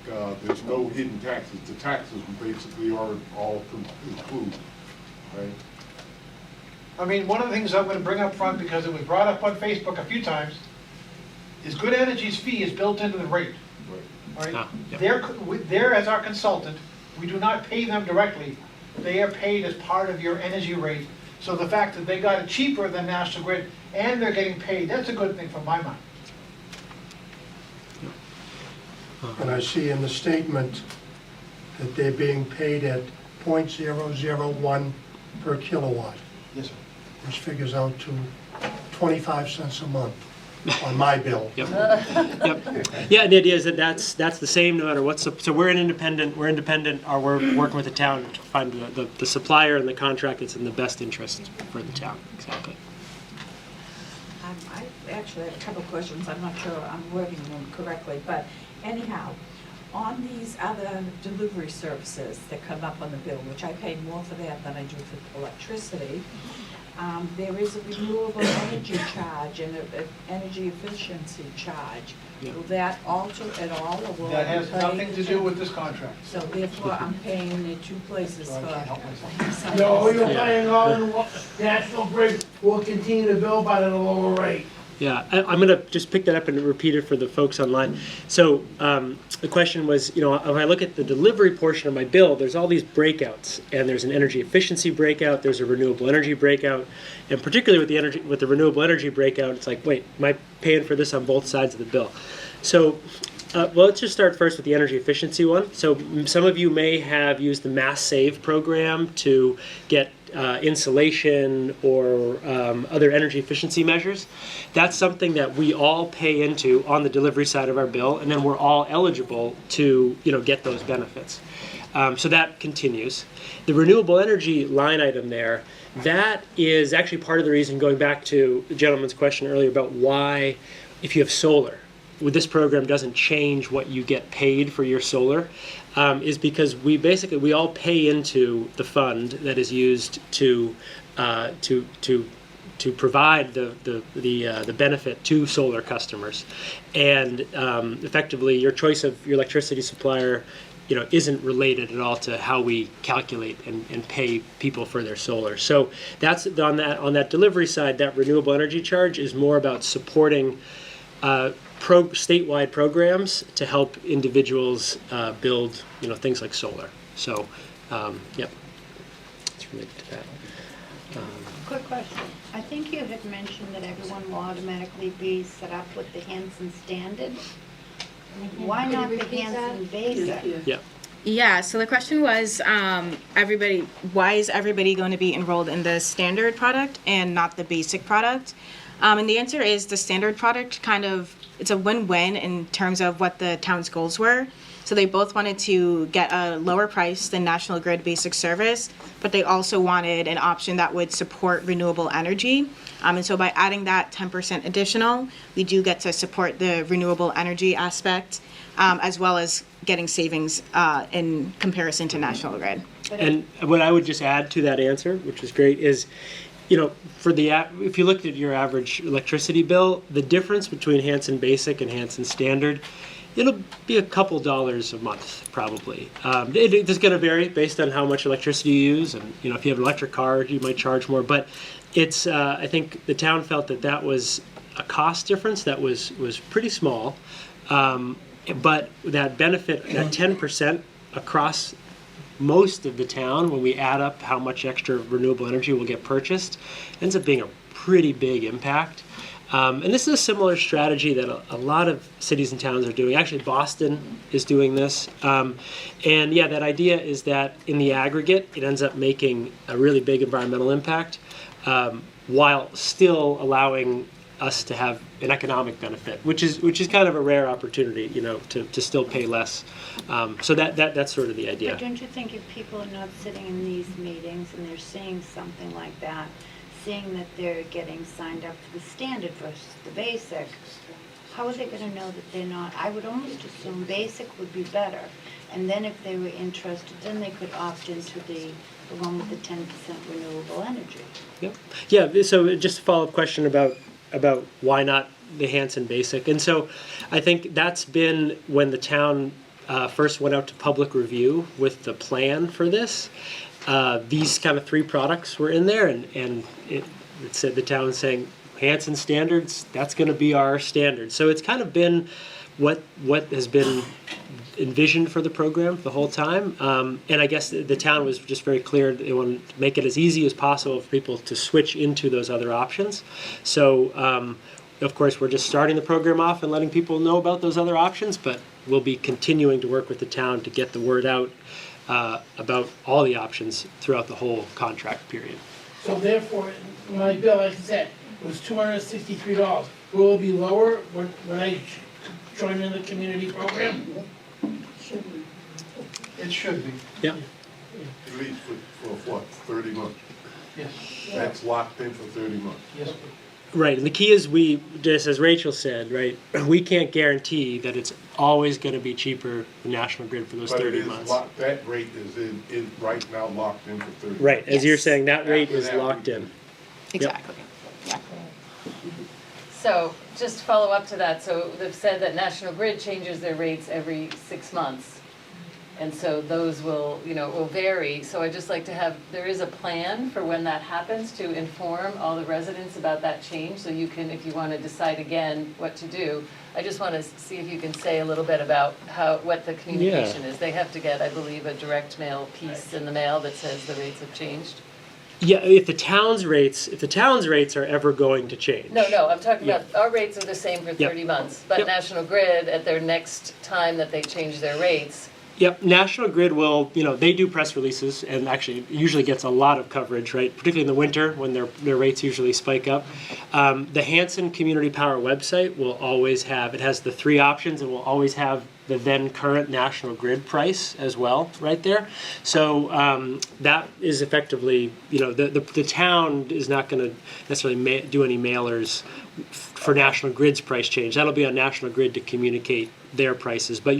S7: there's no hidden taxes, the taxes basically are all included, right?
S8: I mean, one of the things I'm gonna bring up front, because it was brought up on Facebook a few times, is Good Energy's fee is built into the rate. All right?
S4: Ah, yeah.
S8: They're, as our consultant, we do not pay them directly. They are paid as part of your energy rate. So the fact that they got it cheaper than National Grid and they're getting paid, that's a good thing from my mind.
S10: And I see in the statement that they're being paid at .001 per kilowatt,
S8: Yes, sir.
S10: which figures out to 25 cents a month.
S14: on my bill.
S4: Yep. Yeah, and the idea is that that's the same no matter what. So we're an independent. We're independent, or we're working with the town to find the supplier and the contract that's in the best interest for the town. Exactly.
S15: I actually have a couple questions. I'm not sure I'm wording them correctly, but anyhow, on these other delivery services that come up on the bill, which I pay more for that than I do for electricity, there is a renewable energy charge and an energy efficiency charge.
S4: Yeah.
S15: Will that alter at all, or will
S8: That
S15: I
S8: has
S15: pay-
S8: nothing to do with this contract.
S15: So therefore, I'm paying in two places
S8: So I can't help
S15: for.
S5: No, you're paying all in one, National Grid will continue to bill but at a lower rate.
S4: Yeah, I'm going to just pick that up and repeat it for the folks online. So the question was, you know, if I look at the delivery portion of my bill, there's all these breakouts, and there's an energy efficiency breakout, there's a renewable energy breakout, and particularly with the renewable energy breakout, it's like, wait, am I paying for this on both sides of the bill? So, well, let's just start first with the energy efficiency one. So some of you may have used the Mass Save program to get insulation or other energy efficiency measures. That's something that we all pay into on the delivery side of our bill, and then we're all eligible to, you know, get those benefits. So that continues. The renewable energy line item there, that is actually part of the reason, going back to the gentleman's question earlier about why, if you have solar, this program doesn't change what you get paid for your solar, is because we all pay into the fund that is used to provide the benefit to solar customers, and effectively your choice of your electricity supplier, you know, isn't related at all to how we calculate and pay people for their solar. So that's on that delivery side. That renewable energy charge is more about supporting statewide programs to help individuals build, you know, things like solar. So, yep, it's related to that.
S16: Quick question. I think you had mentioned that everyone will automatically be set up with the Hanson Standard. Why
S12: Could you
S16: not the
S12: repeat that?
S16: Hanson Basic?
S4: Yeah.
S3: Yeah, so the question was, why is everybody going to be enrolled in the standard product and not the basic product? And the answer is the standard product it's a win-win in terms of what the town's goals were. So they both wanted to get a lower price than National Grid basic service, but they also wanted an option that would support renewable energy. And so by adding that 10% additional, we do get to support the renewable energy aspect, as well as getting savings in comparison to National Grid.
S4: And what I would just add to that answer, which is great, is, you know, if you looked at your average electricity bill, the difference between Hanson Basic and Hanson Standard, it'll be a couple dollars a month, probably. It's going to vary based on how much electricity you use, and, you know, if you have an electric car, you might charge more. But it's, I think the town felt that was a cost difference that was pretty small, but that benefit, that 10% across most of the town, when we add up how much extra renewable energy will get purchased, ends up being a pretty big impact. And this is a similar strategy that a lot of cities and towns are doing. Actually, Boston is doing this. And yeah, that idea is that in the aggregate, it ends up making a really big environmental impact, while still allowing us to have an economic benefit, which is kind of a rare opportunity, you know, to still pay less. So that's sort of the idea.
S16: But don't you think if people are not sitting in these meetings and they're seeing something like that, seeing that they're getting signed up for the standard versus the basic, how are they going to know that they're not? I would almost assume basic would be better. And then if they were interested, then they could opt into the one with the 10% renewable energy.
S4: Yep. Yeah, so just a follow-up question about why not the Hanson Basic. And so I think that's been when the town first went out to public review with the plan for this. These kind of three products were in there, and it said the town saying, Hanson standards, that's going to be our standard. So it's kind of been what has been envisioned for the program the whole time. And I guess the town was just very clear they wanted to make it as easy as possible for people to switch into those other options. So, of course, we're just starting the program off and letting people know about those other options, but we'll be continuing to work with the town to get the word out about all the options throughout the whole contract period.
S5: So therefore, my bill, like I said, was $263. will it be lower when I join in the community program?
S8: It should be.
S4: Yeah.
S7: At least for what, 30 months?
S8: Yes.
S7: That's locked in for 30 months.
S8: Yes.
S4: Right, and the key is we, just as Rachel said, right, we can't guarantee that it's always going to be cheaper than National Grid for those
S7: But it
S4: 30
S7: is
S4: months.
S7: locked, that rate is right now locked in for 30 months.
S4: Right, as you're
S3: Yes.
S4: saying, that rate
S7: After
S4: is
S7: that, we
S4: locked
S7: can-
S4: in.
S3: Exactly. Yeah.
S2: So just to follow up to that, so they've said that National Grid changes their rates every 6 months. And so those will, will vary. So I'd just like to have, there is a plan for when that happens to inform all the residents about that change. So you can, if you want to decide again what to do, I just want to see if you can say a little bit about what the communication is. They have to get, I believe, a direct mail piece in the mail that says the rates have changed.
S4: Yeah, if the town's rates are ever going to change.
S2: No, I'm talking about, our rates are the same for
S4: Yep.
S2: 30 months. But
S4: Yep.
S2: National Grid, at their next time that they change their rates,
S4: Yep, National Grid will, they do press releases and actually usually gets a lot of coverage, right? Particularly in the winter when their rates usually spike up. The Hanson Community Power website will always have, it has the 3 options and will always have the then current National Grid price as well, right there. So that is effectively, the town is not going to necessarily do any mailers for National Grid's price change. That'll be on National Grid to communicate their prices, but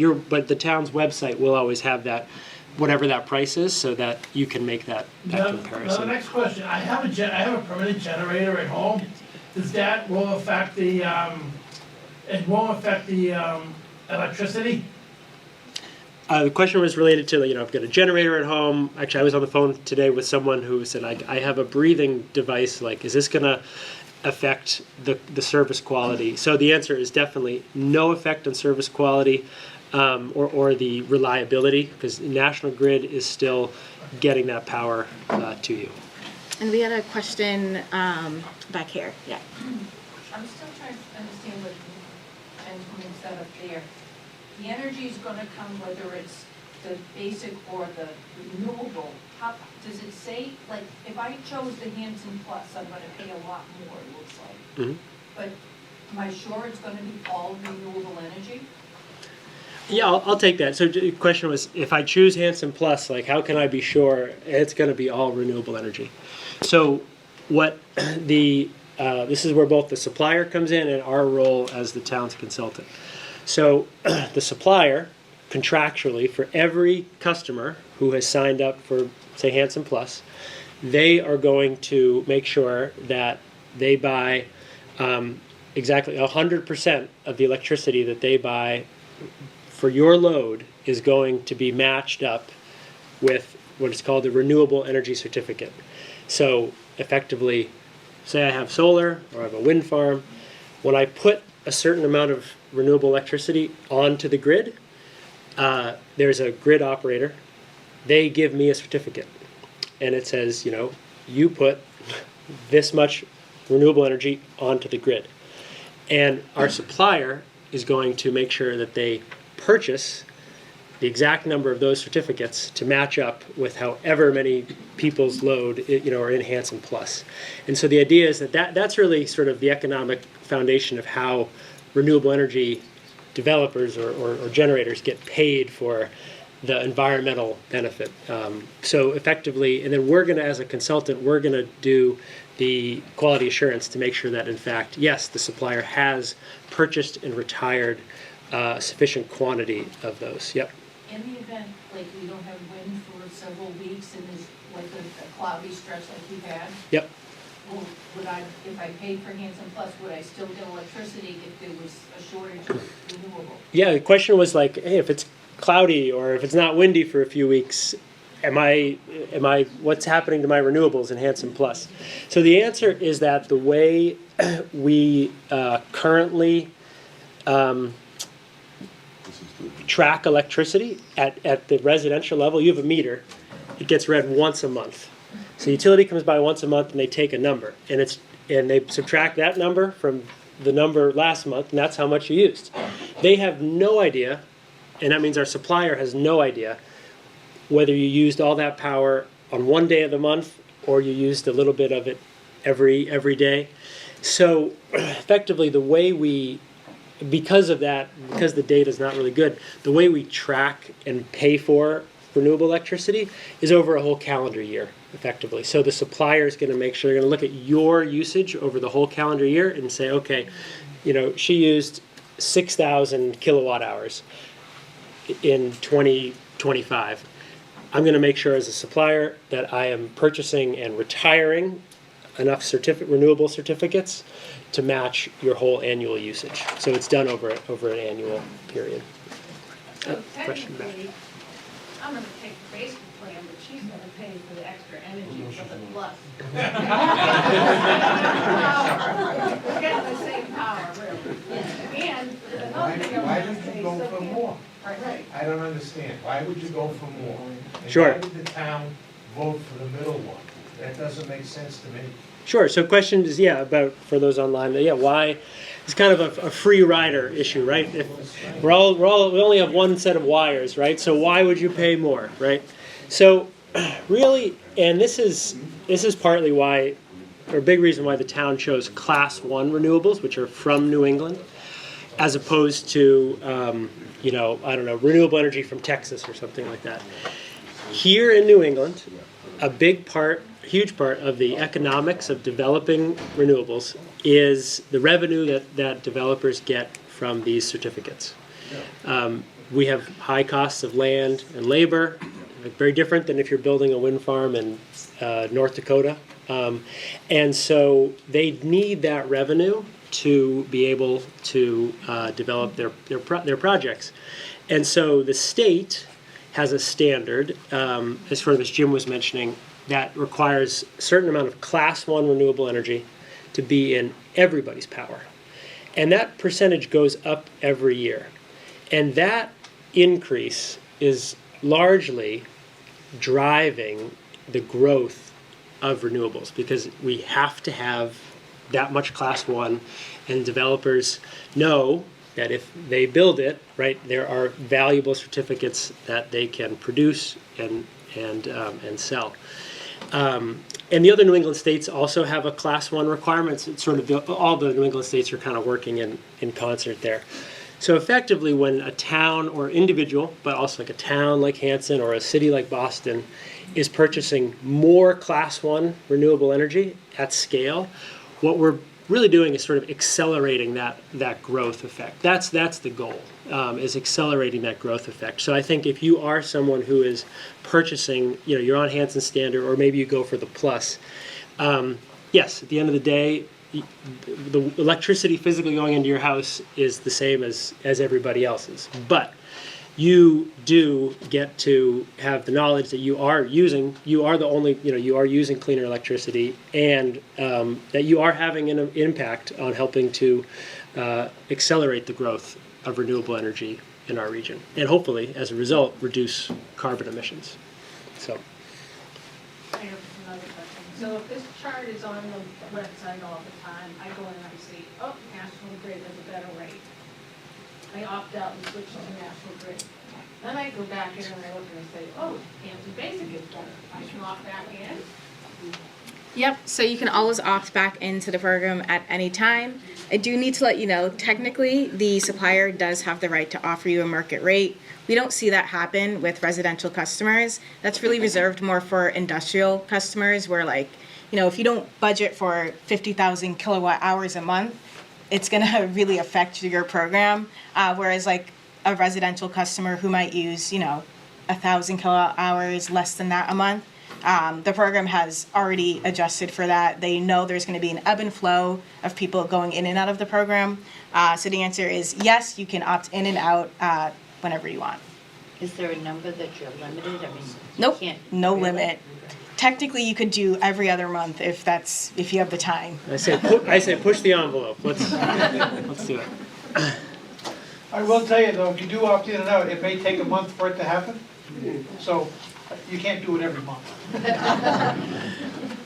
S4: the town's website will always have that, whatever that price is, so that you can make that
S5: Now, the
S4: comparison.
S5: next question, I have a permanent generator at home. Does that will affect the, it won't affect the electricity?
S4: The question was related to, I've got a generator at home. Actually, I was on the phone today with someone who said, I have a breathing device, is this gonna affect the service quality? So the answer is definitely no effect on service quality or the reliability, because National Grid is still getting that power to you.
S3: And we had a question back here. Yeah.
S15: I'm still trying to understand what, and you said up there, the energy is gonna come whether it's the basic or the renewable. How, does it say, if I chose the Hanson Plus, I'm gonna pay a lot more, it looks like.
S4: Mhm.
S15: But am I sure it's gonna be all renewable energy?
S4: Yeah, I'll take that. So the question was, if I choose Hanson Plus, how can I be sure it's going to be all renewable energy? So what this is where both the supplier comes in and our role as the town's consultant. So the supplier, contractually, for every customer who has signed up for, say, Hanson Plus, they are going to make sure that they buy exactly 100% of the electricity that they buy for your load is going to be matched up with what is called a renewable energy certificate. So effectively, say I have solar or I have a wind farm, when I put a certain amount of renewable electricity onto the grid, there's a grid operator. They give me a certificate, and it says, you put this much renewable energy onto the grid. And our supplier is going to make sure that they purchase the exact number of those certificates to match up with however many people's load are in Hanson Plus. And so the idea is that's really sort of the economic foundation of how renewable energy developers or generators get paid for the environmental benefit. So effectively, and then we're going to, as a consultant, we're going to do the quality assurance to make sure that, in fact, yes, the supplier has purchased and retired sufficient quantity of those. Yep.
S15: In the event, we don't have wind for several weeks and there's a cloudy stretch like we've had,
S4: Yep.
S15: well, if I paid for Hanson Plus, would I still get electricity if there was a shortage of renewable?
S4: Yeah, the question was hey, if it's cloudy or if it's not windy for a few weeks, what's happening to my renewables in Hanson Plus? So the answer is that the way we currently track electricity at the residential level, you have a meter, it gets read once a month. So utility comes by once a month and they take a number, and they subtract that number from the number last month, and that's how much you used. They have no idea, and that means our supplier has no idea whether you used all that power on one day of the month or you used a little bit of it every day. So effectively, the way we, because of that, because the data is not really good, the way we track and pay for renewable electricity is over a whole calendar year, effectively. So the supplier is going to make sure they're going to look at your usage over the whole calendar year and say, okay, she used 6,000 kilowatt hours in 2025. I'm going to make sure as a supplier that I am purchasing and retiring enough renewable certificates to match your whole annual usage. So it's done over an annual period.
S17: So
S4: Question back.
S17: technically, I'm gonna take the basic plan, but she's gonna pay for the extra energy for the plus. We're getting the same power, really. And another thing I
S14: Why
S17: want to
S14: would
S17: say.
S14: you go
S17: so
S14: for
S17: can-
S14: more?
S17: Right.
S14: I don't understand. Why would you go for more? And
S4: Sure.
S14: why would the town vote for the middle one? That doesn't make sense to me.
S4: Sure. So question is, about, for those online, why? It's kind of a free rider issue, right? If we only have one set of wires, right? So why would you pay more, right? So really, and this is partly why, or a big reason why the town chose Class 1 renewables, which are from New England, as opposed to, renewable energy from Texas or something like that. Here in New England, huge part of the economics of developing renewables is the revenue that developers get from these certificates. We have high costs of land and labor, very different than if you're building a wind farm in North Dakota. And so they need that revenue to be able to develop their projects. And so the state has a standard, as Jim was mentioning, that requires a certain amount of Class 1 renewable energy to be in everybody's power. And that percentage goes up every year. And that increase is largely driving the growth of renewables because we have to have that much Class 1, and developers know that if they build it, right, there are valuable certificates that they can produce and sell. And the other New England states also have a Class 1 requirement. It's all the New England states are kind of working in concert there. So effectively, when a town or individual, but also like a town like Hanson or a city like Boston, is purchasing more Class 1 renewable energy at scale, what we're really doing is sort of accelerating that growth effect. That's the goal, is accelerating that growth effect. So I think if you are someone who is purchasing, you're on Hanson Standard, or maybe you go for the Plus, yes, at the end of the day, the electricity physically going into your house is the same as everybody else's. But you do get to have the knowledge that you are using cleaner electricity, and that you are having an impact on helping to accelerate the growth of renewable energy in our region, and hopefully, as a result, reduce carbon emissions. So.
S17: I have another question. So if this chart is on the website all the time, I go in and I see, oh, National Grid has a better rate. I opt out and switch to National Grid. Then I go back in and I look and I say, oh, Hanson Basic is better. I can opt back in.
S3: Yep, so you can always opt back into the program at any time. I do need to let you know, technically, the supplier does have the right to offer you a market rate. We don't see that happen with residential customers. That's really reserved more for industrial customers where, if you don't budget for 50,000 kilowatt hours a month, it's going to really affect your program. Whereas a residential customer who might use, 1,000 kilowatt hours, less than that a month, the program has already adjusted for that. They know there's going to be an ebb and flow of people going in and out of the program. So the answer is yes, you can opt in and out whenever you want.
S16: Is there a number that you're limited? I mean,
S3: Nope,
S16: you can't.
S3: no
S16: really?
S3: limit. Technically, you could do every other month if you have the time.
S4: I say push the envelope. Let's do it.
S8: I will tell you though, if you do opt in and out, it may take a month for it to happen. So you can't do it every month.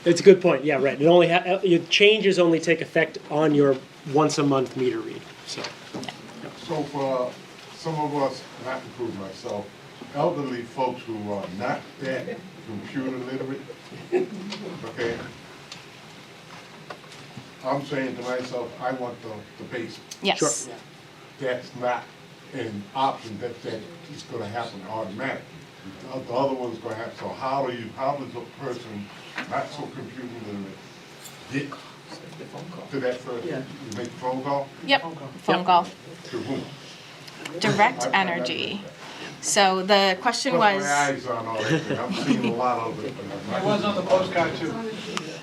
S4: It's a good point. Yeah, right. Your changes only take effect on your once a month meter read. So
S7: for some of us, not to prove myself, elderly folks who are not that computer literate, okay, I'm saying to myself, I want the basic.
S3: Yes.
S7: Sure. That's not an option that is gonna happen automatically. The other one's gonna happen, so how does a person not so computer literate get to that first? You make a phone call?
S3: Yep, phone call.
S7: To whom?
S3: Direct Energy. So the question
S7: Plus
S3: was.
S7: my eyes on all that thing. I'm seeing a lot of it, but I'm not.
S8: It was on the postcard too.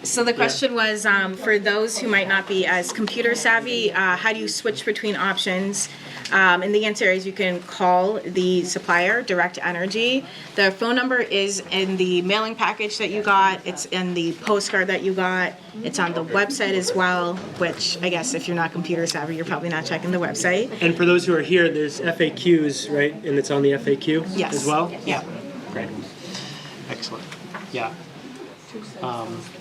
S3: So the question was, for those who might not be as computer savvy, how do you switch between options? And the answer is you can call the supplier, Direct Energy. The phone number is in the mailing package that you got. It's in the postcard that you got. It's on the website as well, which I guess if you're not computer savvy, you're probably not checking the website.
S4: And for those who are here, there's FAQs, right? And it's on the FAQ
S3: Yes.
S4: as well?
S3: Yeah.
S4: Great. Excellent. Yeah.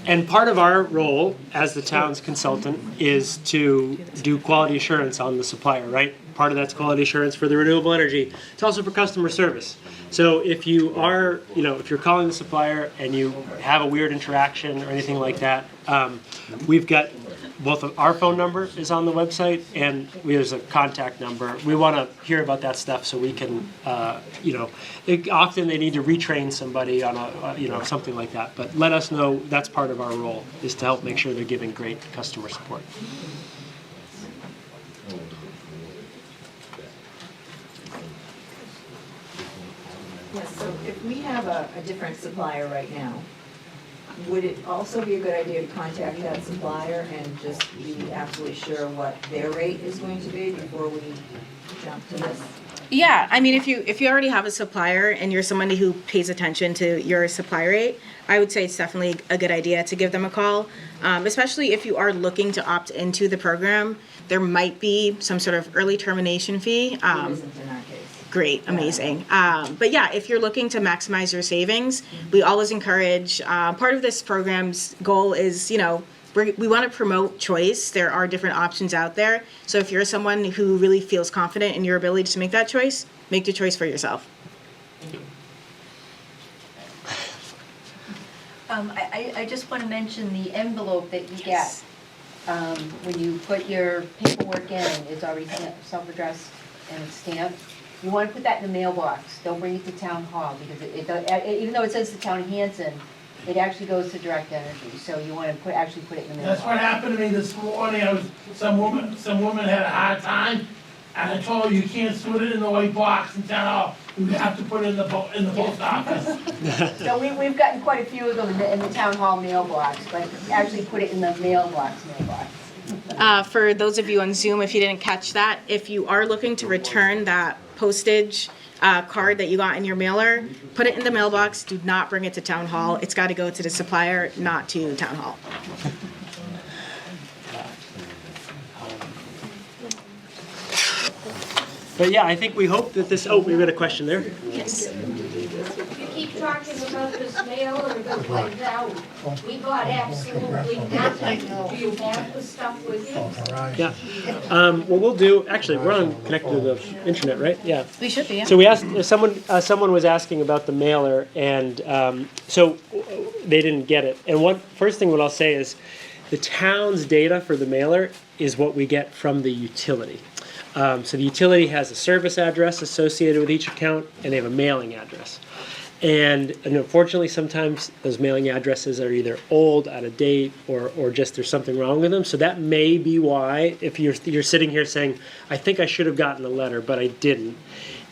S4: And part of our role as the town's consultant is to do quality assurance on the supplier, right? Part of that's quality assurance for the renewable energy. It's also for customer service. So if you are, if you're calling the supplier and you have a weird interaction or anything like that, we've got both of our phone number is on the website and there's a contact number. We want to hear about that stuff so we can, often they need to retrain somebody on a, something like that. But let us know. That's part of our role is to help make sure they're giving great customer support.
S15: Yes, so if we have a different supplier right now, would it also be a good idea to contact that supplier and just be absolutely sure what their rate is going to be before we jump to this?
S3: Yeah, I mean, if you already have a supplier and you're somebody who pays attention to your supply rate, I would say it's definitely a good idea to give them a call, especially if you are looking to opt into the program. There might be some sort of early termination fee.
S15: It isn't in our case.
S3: Great, amazing. But yeah, if you're looking to maximize your savings, we always encourage, part of this program's goal is, we want to promote choice. There are different options out there. So if you're someone who really feels confident in your ability to make that choice, make the choice for yourself.
S1: I just want to mention the envelope that you get when you put your paperwork in. It's already self-addressed and it's stamped. You want to put that in the mailbox. Don't bring it to town hall because even though it says the town of Hanson, it actually goes to Direct Energy. So you want to actually put it in the mailbox.
S5: That's what happened to me this morning. Some woman had a hard time, and I told her you can't put it in the white box in town hall. You have to put it in the post office.
S1: So we've gotten quite a few of them in the town hall mailbox, but actually put it in the mailbox.
S3: For those of you on Zoom, if you didn't catch that, if you are looking to return that postage card that you got in your mailer, put it in the mailbox. Do not bring it to town hall. It's got to go to the supplier, not to town hall.
S4: But yeah, I think we hope that this, we've got a question there.
S3: Yes.
S12: You keep talking about this mail and goes like out. We got absolutely nothing. Do you have the stuff with you?
S4: Yeah. What we'll do, actually, we're connected to the internet, right? Yeah.
S3: We should be, yeah.
S4: So we asked, someone was asking about the mailer, and so they didn't get it. And first thing what I'll say is the town's data for the mailer is what we get from the utility. So the utility has a service address associated with each account, and they have a mailing address. And unfortunately, sometimes those mailing addresses are either old, out of date, or just there's something wrong with them. So that may be why, if you're sitting here saying, I think I should have gotten a letter, but I didn't,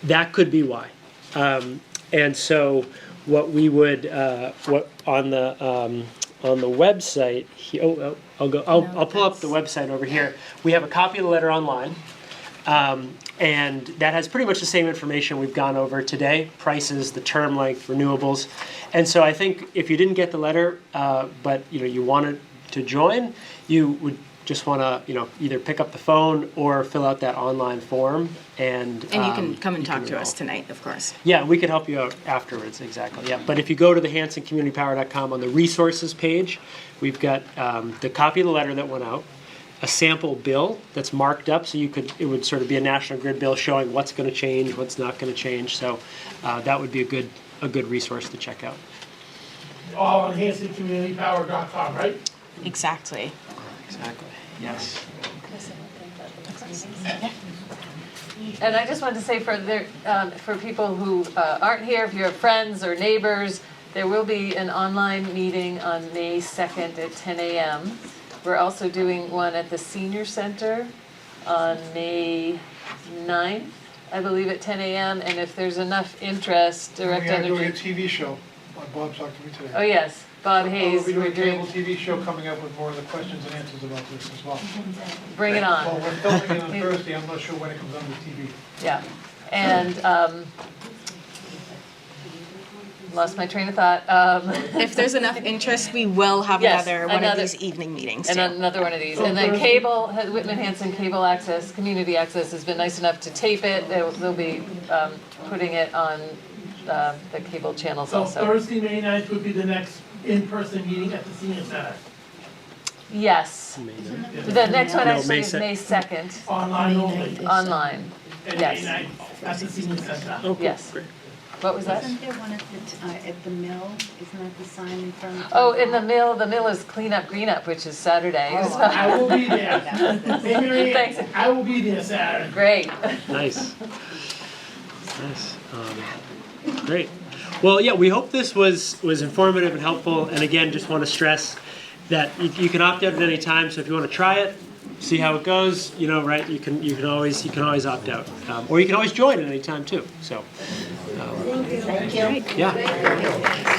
S4: that could be why. And so what we would, on the website, I'll pull up the website over here. We have a copy of the letter online. And that has pretty much the same information we've gone over today, prices, the term length, renewables. And so I think if you didn't get the letter, but you wanted to join, you would just want to either pick up the phone or fill out that online form. And
S3: you can come and talk to us tonight, of course.
S4: Yeah, we can help you out afterwards, exactly. Yeah, but if you go to the HansonCommunityPower.com on the resources page, we've got the copy of the letter that went out, a sample bill that's marked up, so it would sort of be a National Grid bill showing what's going to change, what's not going to change. So that would be a good resource to check out.
S5: All on HansonCommunityPower.com, right?
S3: Exactly.
S4: Exactly. Yes.
S2: And I just wanted to say for people who aren't here, if you have friends or neighbors, there will be an online meeting on May 2nd at 10 a.m. We're also doing one at the Senior Center on May 9th, I believe at 10 a.m. And if there's enough interest, Direct
S8: We are doing a
S2: Energy.
S8: TV show. Bob talked to me today.
S2: Oh, yes, Bob Hayes.
S8: We'll
S2: We're
S8: be doing a
S2: doing,
S8: cable TV show coming up with more of the questions and answers about this as well.
S2: bring it on.
S8: Well, we're filming it on Thursday, I'm not sure when it comes on the TV.
S2: Yeah, and, lost my train of thought.
S3: If there's enough interest, we will have
S2: Yes,
S3: one of
S2: another-
S3: these evening meetings
S2: And
S3: too.
S2: another one of these. And then cable, Whitman Hanson Cable Access, Community Access has been nice enough to tape it. They'll be putting it on the cable channels
S5: So
S2: also.
S5: Thursday, May 9th would be the next in-person meeting at the senior center.
S2: Yes. The next one
S4: No,
S2: actually
S4: May
S2: is May 2nd,
S5: Online only.
S2: online.
S5: And May
S2: Yes.
S5: 9th at the senior center.
S4: Oh, cool.
S2: Yes.
S4: Great.
S2: What was that?
S16: Isn't there one at the mill? Isn't that the sign in front of?
S2: Oh, in the mill is Clean Up Green Up, which is Saturday.
S5: I will be there. Hey, Mary,
S2: Thanks.
S5: I will be there Saturday.
S2: Great.
S4: Nice. Nice. Great. Well, yeah, we hope this was informative and helpful. And again, just want to stress that you can opt out at any time. So if you want to try it, see how it goes, right? You can always opt out, or you can always join at any time too. So,
S16: Thank you.
S4: yeah.